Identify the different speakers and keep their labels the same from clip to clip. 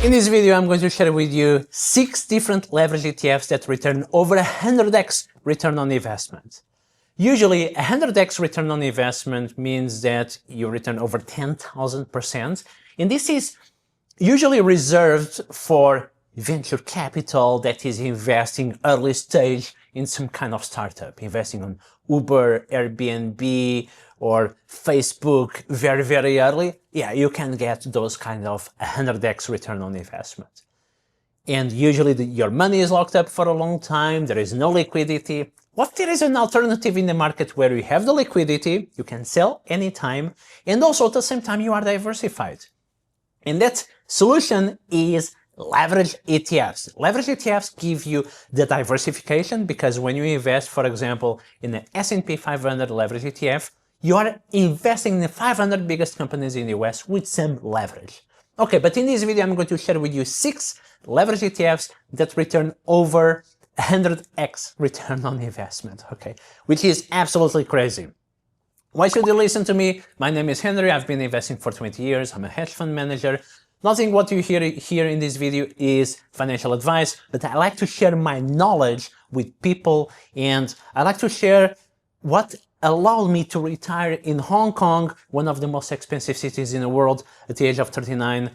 Speaker 1: In this video, I'm going to share with you 6 different leverage ETFs that return over 100x return on investment. Usually, 100x return on investment means that you return over 10,000%, and this is usually reserved for venture capital that is investing early stage in some kind of startup, investing on Uber, Airbnb, or Facebook very, very early. Yeah, you can get those kind of 100x return on investment. And usually your money is locked up for a long time, there is no liquidity. What there is an alternative in the market where you have the liquidity, you can sell anytime, and also at the same time you are diversified. And that solution is leverage ETFs. Leverage ETFs give you the diversification because when you invest, for example, in the S&P 500 leverage ETF, you are investing in the 500 biggest companies in the US with some leverage. Okay, but in this video, I'm going to share with you 6 leverage ETFs that return over 100x return on investment, okay, which is absolutely crazy. Why should you listen to me? My name is Henry. I've been investing for 20 years. I'm a hedge fund manager. Nothing what you hear here in this video is financial advice, but I like to share my knowledge with people, and I like to share what allowed me to retire in Hong Kong, one of the most expensive cities in the world, at the age of 39,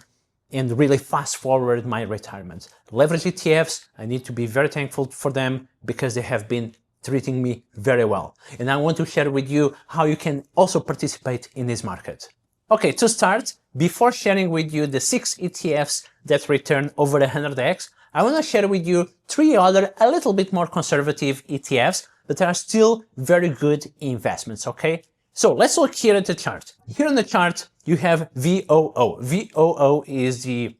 Speaker 1: and really fast forward my retirement. Leverage ETFs, I need to be very thankful for them because they have been treating me very well. And I want to share with you how you can also participate in this market. Okay, to start, before sharing with you the 6 ETFs that return over 100x, I want to share with you 3 other a little bit more conservative ETFs that are still very good investments, okay? So let's look here at the chart. Here on the chart, you have VOO. VOO is the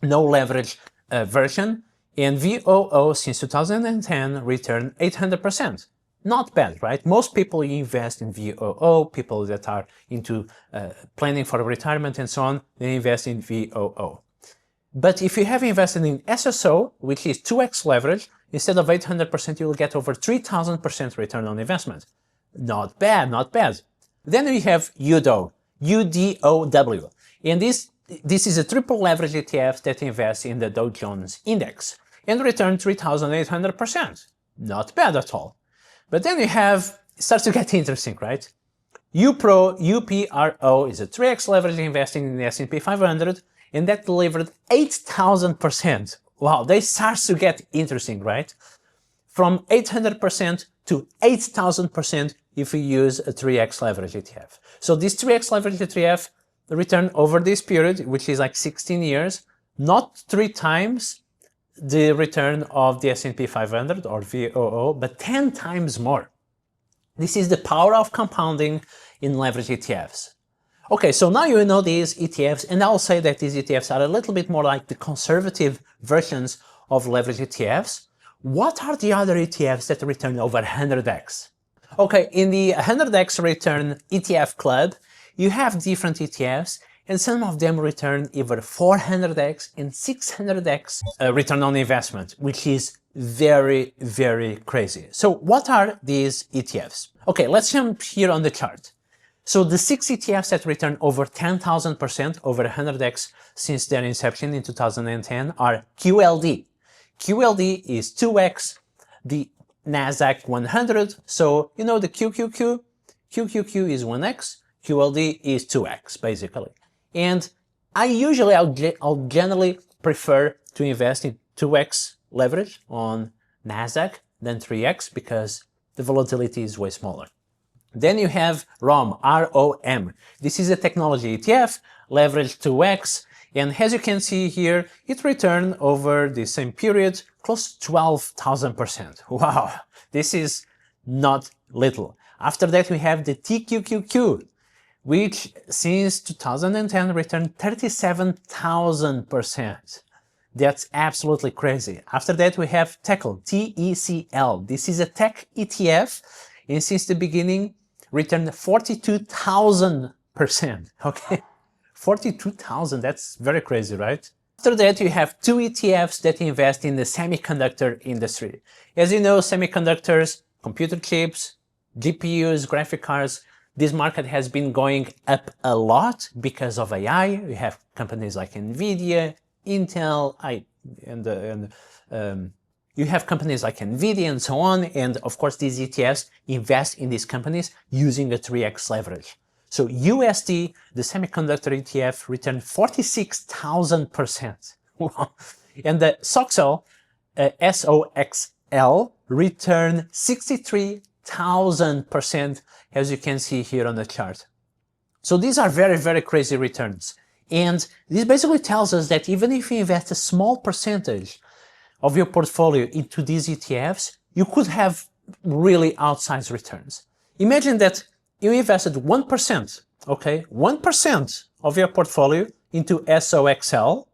Speaker 1: no leverage version, and VOO since 2010 returned 800%. Not bad, right? Most people invest in VOO, people that are into planning for retirement and so on, they invest in VOO. But if you have invested in SSO, which is 2x leverage, instead of 800%, you will get over 3,000% return on investment. Not bad, not bad. Then we have UDOW, UDOW. And this is a triple leverage ETF that invests in the Dow Jones Index and returns 3,800%. Not bad at all. But then we have, it starts to get interesting, right? UPRO is a 3x leverage investing in the S&P 500, and that delivered 8,000%. Wow, this starts to get interesting, right? From 800% to 8,000% if you use a 3x leverage ETF. So this 3x leverage ETF returned over this period, which is like 16 years, not 3 times the return of the S&P 500 or VOO, but 10 times more. This is the power of compounding in leverage ETFs. Okay, so now you know these ETFs, and I'll say that these ETFs are a little bit more like the conservative versions of leverage ETFs. What are the other ETFs that return over 100x? Okay, in the 100x return ETF club, you have different ETFs, and some of them return either 400x and 600x return on investment, which is very, very crazy. So what are these ETFs? Okay, let's jump here on the chart. So the 6 ETFs that return over 10,000% over 100x since their inception in 2010 are QLD. QLD is 2x the NASDAQ 100. So, you know the QQQ? QQQ is 1x, QLD is 2x, basically. And I'll generally prefer to invest in 2x leverage on NASDAQ than 3x because the volatility is way smaller. Then you have ROM, R-O-M. This is a technology ETF, leverage 2x, and as you can see here, it returned over the same period close to 12,000%. Wow, this is not little. After that, we have the TQQQ, which since 2010 returned 37,000%. That's absolutely crazy. After that, we have TECL, T-E-C-L. This is a tech ETF, and since the beginning, returned 42,000%. Okay, 42,000, that's very crazy, right? After that, you have 2 ETFs that invest in the semiconductor industry. As you know, semiconductors, computer chips, GPUs, graphic cards, this market has been going up a lot because of AI. We have companies like NVIDIA, Intel, you have companies like NVIDIA and so on, and of course these ETFs invest in these companies using a 3x leverage. So USD, the semiconductor ETF, returned 46,000%. Wow. And the SOXL, SOXL, returned 63,000%, as you can see here on the chart. So these are very, very crazy returns. And this basically tells us that even if you invest a small percentage of your portfolio into these ETFs, you could have really outsized returns. Imagine that you invested 1%, okay, 1% of your portfolio into SOXL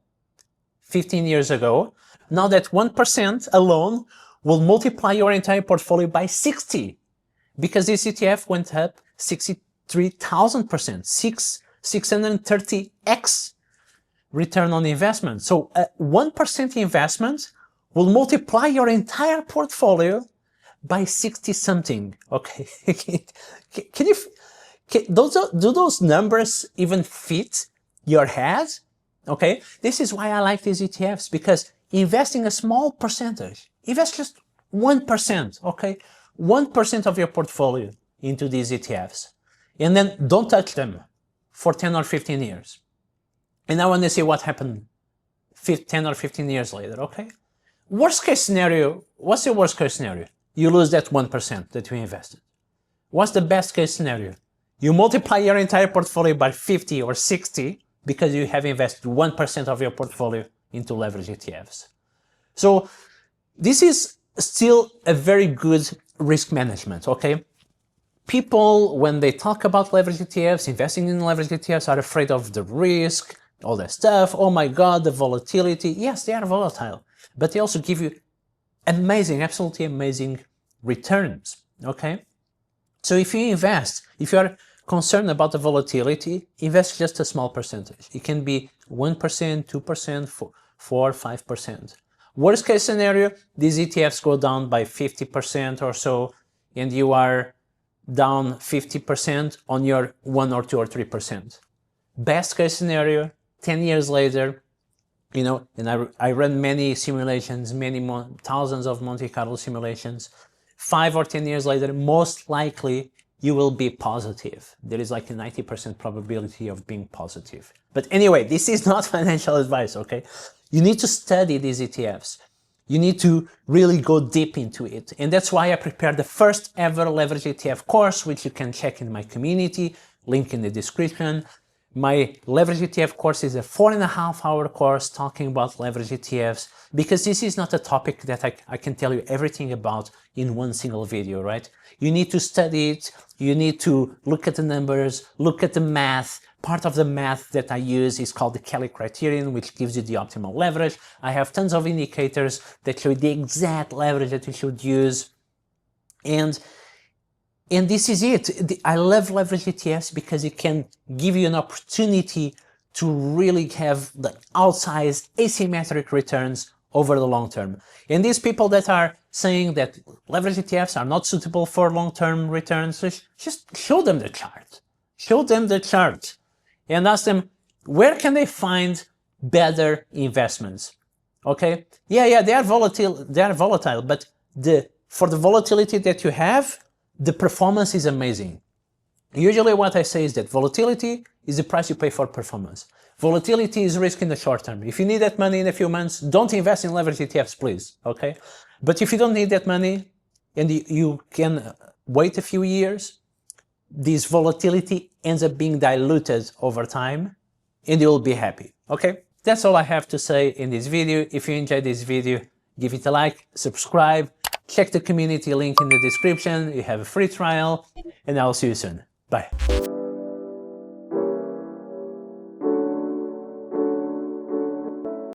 Speaker 1: 15 years ago. Now that 1% alone will multiply your entire portfolio by 60, because this ETF went up 63,000%, 630x return on investment. So a 1% investment will multiply your entire portfolio by 60 something. Okay, do those numbers even fit your head? Okay, this is why I like these ETFs, because investing a small percentage, invest just 1%, okay, 1% of your portfolio into these ETFs, and then don't touch them for 10 or 15 years. And I want to see what happened 10 or 15 years later, okay? Worst case scenario, what's the worst case scenario? You lose that 1% that you invested. What's the best case scenario? You multiply your entire portfolio by 50 or 60 because you have invested 1% of your portfolio into leverage ETFs. So this is still a very good risk management, okay? People, when they talk about leverage ETFs, investing in leverage ETFs, are afraid of the risk, all that stuff. Oh my God, the volatility. Yes, they are volatile, but they also give you amazing, absolutely amazing returns, okay? So if you invest, if you are concerned about the volatility, invest just a small percentage. It can be 1%, 2%, 4, 5%. Worst case scenario, these ETFs go down by 50% or so, and you are down 50% on your 1 or 2 or 3%. Best case scenario, 10 years later, you know, and I ran many simulations, thousands of Monte Carlo simulations. 5 or 10 years later, most likely you will be positive. There is like a 90% probability of being positive. But anyway, this is not financial advice, okay? You need to study these ETFs. You need to really go deep into it. And that's why I prepared the first ever leverage ETF course, which you can check in my community, link in the description. My leverage ETF course is a 4.5-hour course talking about leverage ETFs, because this is not a topic that I can tell you everything about in one single video, right? You need to study it. You need to look at the numbers, look at the math. Part of the math that I use is called the Kelly criterion, which gives you the optimal leverage. I have tons of indicators that show you the exact leverage that you should use. And this is it. I love leverage ETFs because it can give you an opportunity to really have the outsized asymmetric returns over the long term. And these people that are saying that leverage ETFs are not suitable for long-term returns, just show them the chart. Show them the chart and ask them, where can they find better investments? Okay? Yeah, they are volatile, but for the volatility that you have, the performance is amazing. Usually what I say is that volatility is the price you pay for performance. Volatility is risk in the short term. If you need that money in a few months, don't invest in leverage ETFs, please, okay? But if you don't need that money and you can wait a few years, this volatility ends up being diluted over time and you'll be happy, okay? That's all I have to say in this video. If you enjoyed this video, give it a like, subscribe, check the community link in the description. You have a free trial, and I'll see you soon. Bye.